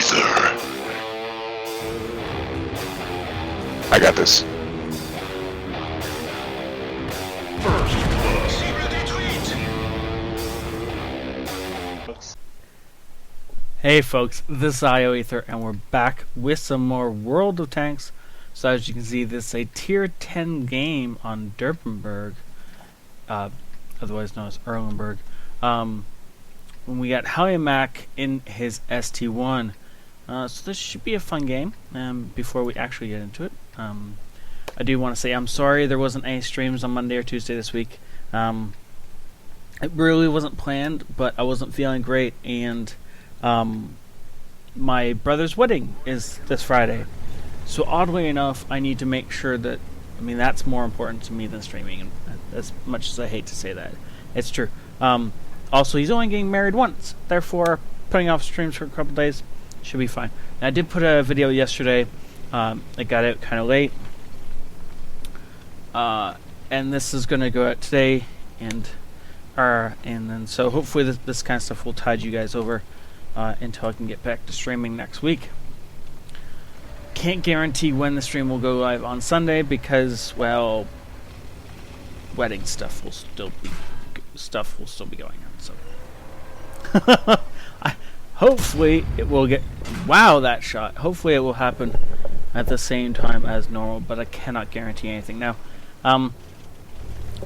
ioEther. I got this. First blood. Hey folks, this is ioEther and we're back with some more World of Tanks. So as you can see, this is a tier 10 game on Durbanburg, otherwise known as Erlenberg. When we got Mac in his ST-1. So this should be a fun game. Before we actually get into it, I do want to say I'm sorry there wasn't any streams on Monday or Tuesday this week. It really wasn't planned, but I wasn't feeling great, and my brother's wedding is this Friday. So oddly enough, I need to make sure that, I mean, that's more important to me than streaming, and as much as I hate to say that, it's true. Also, he's only getting married once, therefore putting off streams for a couple days should be fine. And I did put a video yesterday. I got out kind of late, and this is going to go out today, and then so hopefully this kind of stuff will tide you guys over until I can get back to streaming next week. Can't guarantee when the stream will go live on Sunday because, well, wedding stuff will still be going on. So hopefully it will get. Wow, that shot. Hopefully it will happen at the same time as normal, but I cannot guarantee anything now.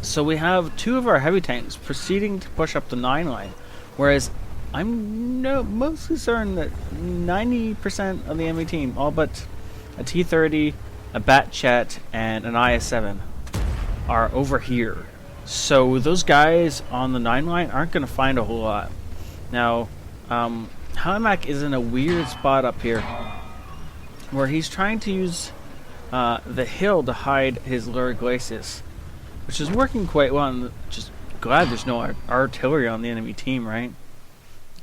So we have two of our heavy tanks proceeding to push up the 9 line, whereas I'm mostly certain that 90% of the enemy team, all but a T-30, a Batchet, and an IS-7, are over here. So those guys on the 9 line aren't going to find a whole lot. Now, Mac is in a weird spot up here, where he's trying to use the hill to hide his Lurid Glacis, which is working quite well. I'm just glad there's no artillery on the enemy team, right?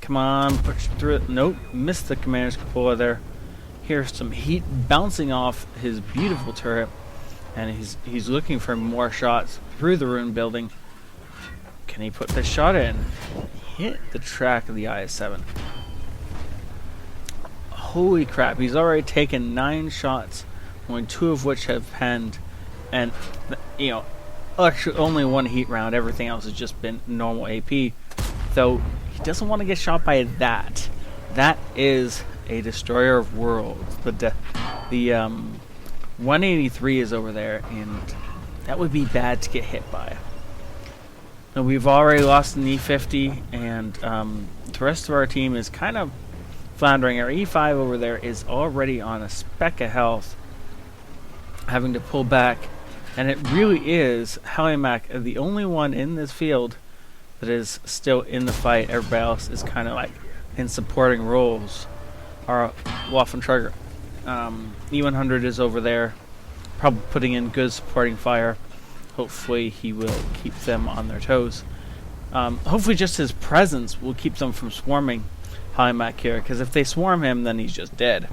Come on, push through it. Nope, missed the commander's cupola there. Here's some heat bouncing off his beautiful turret, and he's looking for more shots through the ruined building. Can he put this shot in? Hit the track of the IS-7. Holy crap, he's already taken 9 shots, only 2 of which have penned, and you know, actually only 1 heat round. Everything else has just been normal AP, though he doesn't want to get shot by that. That is a destroyer of worlds. The 183 is over there, and that would be bad to get hit by. Now, we've already lost an E50, and the rest of our team is kind of floundering. Our E5 over there is already on a speck of health, having to pull back, and it really is Mac, the only one in this field that is still in the fight. Everybody else is kind of like in supporting roles. Our Waffentrager E100 is over there, probably putting in good supporting fire. Hopefully he will keep them on their toes. Hopefully just his presence will keep them from swarming Mac here, because if they swarm him, then he's just dead.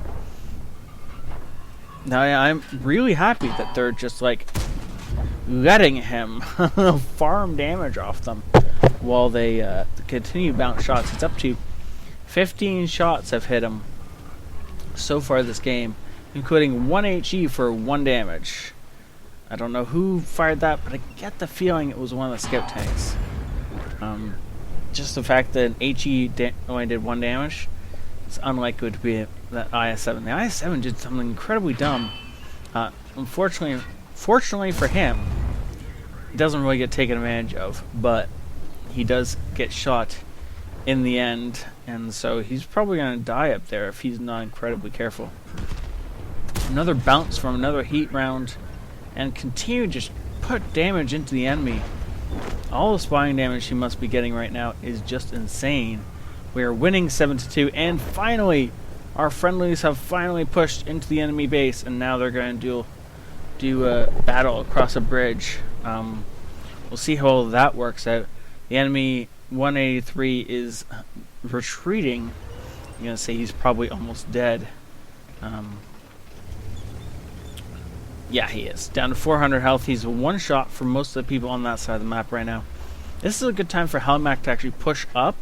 Now I'm really happy that they're just like letting him farm damage off them while they continue to bounce shots. It's up to 15 shots have hit him so far this game, including 1 HE for 1 damage. I don't know who fired that, but I get the feeling it was one of the scout tanks. Just the fact that an HE only did 1 damage, it's unlikely to be that IS-7. The IS-7 did something incredibly dumb. Fortunately for him, he doesn't really get taken advantage of, but he does get shot in the end, and so he's probably going to die up there if he's not incredibly careful. Another bounce from another heat round, and continue to just put damage into the enemy. All the spying damage he must be getting right now is just insane. We are winning 7-2, and finally, our friendlies have finally pushed into the enemy base, and now they're going to do a battle across a bridge. We'll see how all that works out. The enemy 183 is retreating. I'm going to say he's probably almost dead. Yeah, he is. Down to 400 health. He's 1 shot for most of the people on that side of the map right now. This is a good time for Mac to actually push up.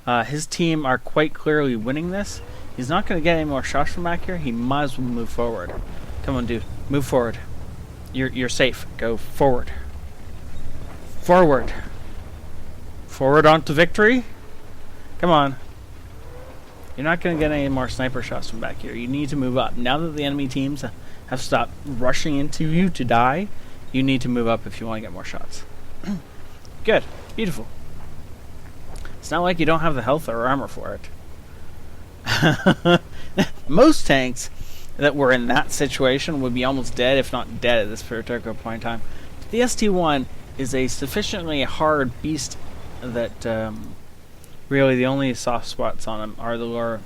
His team are quite clearly winning this. he's not going to get any more shots from back here. He might as well move forward. Come on, dude. Move forward. You're safe. Go forward. Forward. Forward onto victory. Come on. You're not going to get any more sniper shots from back here. You need to move up. Now that the enemy teams have stopped rushing into you to die, you need to move up if you want to get more shots. Good. Beautiful. It's not like you don't have the health or armor for it. Most tanks that were in that situation would be almost dead, if not dead, at this particular point in time. The ST-1 is a sufficiently hard beast that really the only soft spots on him are the lower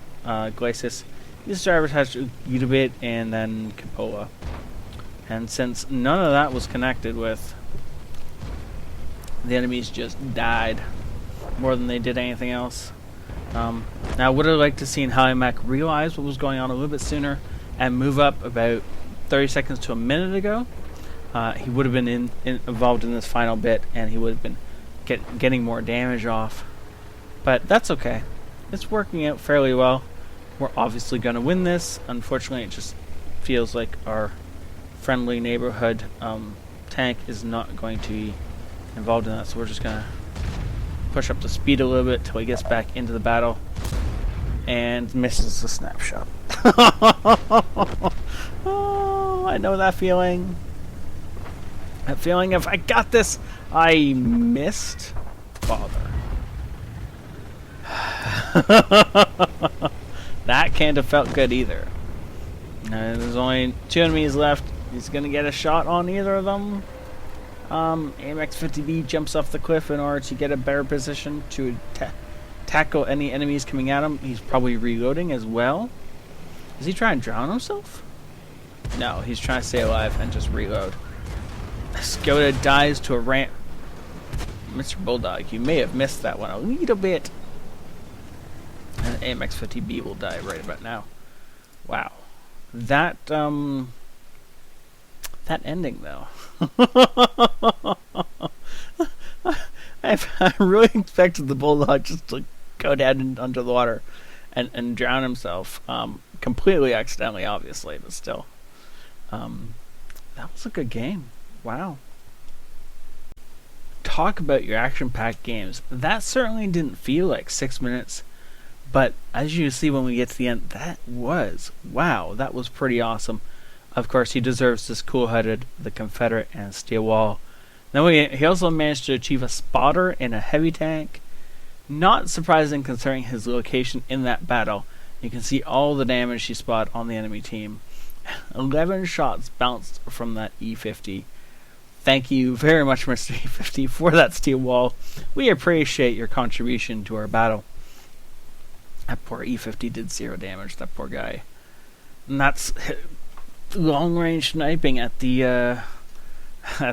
glacis. These drivers has Btw and then Cupola. And since none of that was connected with, the enemies just died more than they did anything else. Now, would I like to see ioMech realize what was going on a little bit sooner and move up about 30 seconds to a minute ago? He would have been involved in this final bit, and he would have been getting more damage off. But that's okay. It's working out fairly well. We're obviously going to win this. Unfortunately, it just feels like our friendly neighborhood tank is not going to be involved in that, so we're just going to push up the speed a little bit till he gets back into the battle and misses the snapshot. Oh, I know that feeling. That feeling of, I got this, I missed. Father. That can't have felt good either. There's only 2 enemies left. He's gonna get a shot on either of them. AMX-50B jumps off the cliff in order to get a better position to tackle any enemies coming at him. He's probably reloading as well. Is he trying to drown himself? No, he's trying to stay alive and just reload. Skoda dies to a ramp. Mr. Bulldog, you may have missed that one a little bit. And AMX-50B will die right about now. Wow. That ending, though. I really expected the Bulldog just to go down under the water and drown himself. Completely accidentally, obviously, but still. That was a good game. Wow. Talk about your action-packed games. That certainly didn't feel like 6 minutes, but as you see when we get to the end, that was, wow, that was pretty awesome. Of course, he deserves this cool-headed, the Confederate, and steel wall. Then he also managed to achieve a spotter in a heavy tank. Not surprising considering his location in that battle. You can see all the damage he spotted on the enemy team. 11 shots bounced from that E50. Thank you very much, Mr. E50, for that steel wall. We appreciate your contribution to our battle. That poor E50 did 0 damage, that poor guy. And that's long-range sniping at the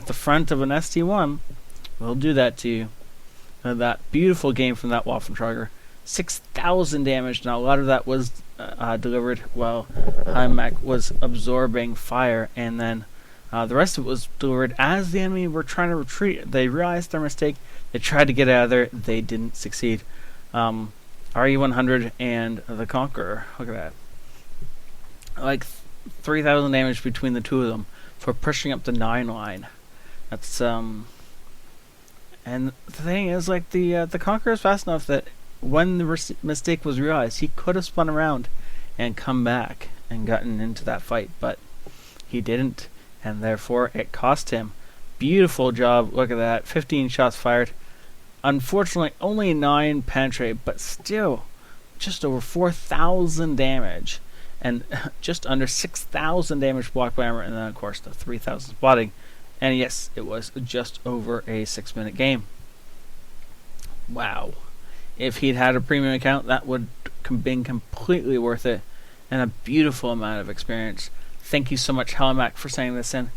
front of an ST-1. We'll do that to you. That beautiful game from that Waffentrager. 6,000 damage. Now, a lot of that was delivered while ioMech was absorbing fire, and then the rest of it was delivered as the enemy were trying to retreat. They realized their mistake. They tried to get out of there. They didn't succeed. RE100 and the Conqueror. Look at that. Like 3,000 damage between the two of them for pushing up the 9 line. That's and the thing is, like, the Conqueror is fast enough that when the mistake was realized, he could have spun around and come back and gotten into that fight, but he didn't, and therefore it cost him. Beautiful job. Look at that. 15 shots fired. Unfortunately, only 9 penetrate, but still just over 4,000 damage. And just under 6,000 damage blocked by armor, and then of course the 3,000 spotting. And yes, it was just over a 6-minute game. Wow. If he'd had a premium account, that would have been completely worth it. And a beautiful amount of experience. Thank you so much, ioMech, for sending this in.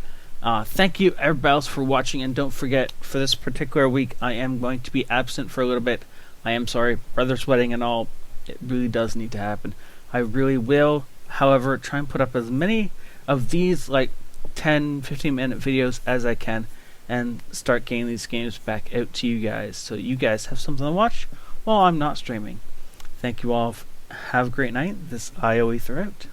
Thank you, everybody else, for watching. And don't forget, for this particular week, I am going to be absent for a little bit. I am sorry. Brother's wedding and all. It really does need to happen. I really will, however, try and put up as many of these, like, 10-15 minute videos as I can and start getting these games back out to you guys so you guys have something to watch while I'm not streaming. Thank you all Have a great night. This ioEther out.